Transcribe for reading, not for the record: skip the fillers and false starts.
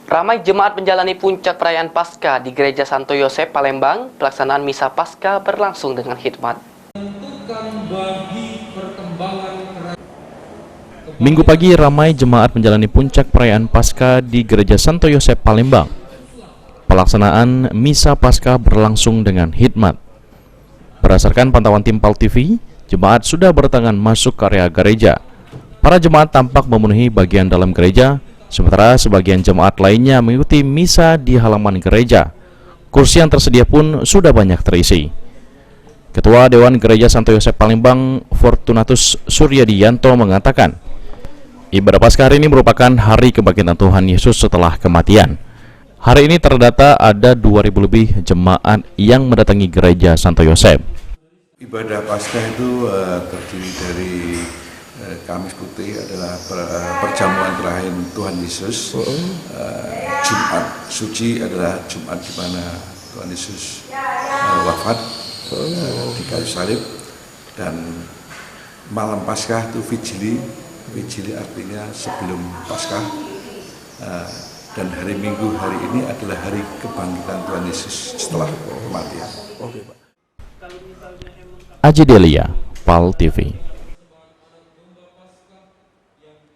Ramai jemaat menjalani puncak perayaan Paskah di Gereja Santo Yosep Palembang. Pelaksanaan misa Paskah berlangsung dengan khidmat. Minggu pagi ramai jemaat menjalani puncak perayaan Paskah di Gereja Santo Yosep Palembang. Pelaksanaan misa Paskah berlangsung dengan khidmat. Berdasarkan pantauan tim PAL TV, jemaat sudah berdatangan masuk ke area gereja. Para jemaat tampak memenuhi bagian dalam gereja, sementara sebagian jemaat lainnya mengikuti misa di halaman gereja. Kursi yang tersedia pun sudah banyak terisi. Ketua Dewan Gereja Santo Yosep Palembang, Fortunatus Suryadiyanto mengatakan, ibadah Paskah hari ini merupakan hari kebangkitan Tuhan Yesus setelah kematian. Hari ini terdata ada 2.000 lebih jemaat yang mendatangi Gereja Santo Yosep. Ibadah Paskah itu terdiri dari Kamis Putih adalah perjamuan terakhir Tuhan Yesus. Jumat Suci adalah Jumat di mana Tuhan Yesus wafat di kayu salib, dan malam Paskah itu Vigili. Vigili artinya sebelum Paskah, dan hari Minggu hari ini adalah hari kebangkitan Tuhan Yesus setelah kematian. Aji Delia, PAL TV.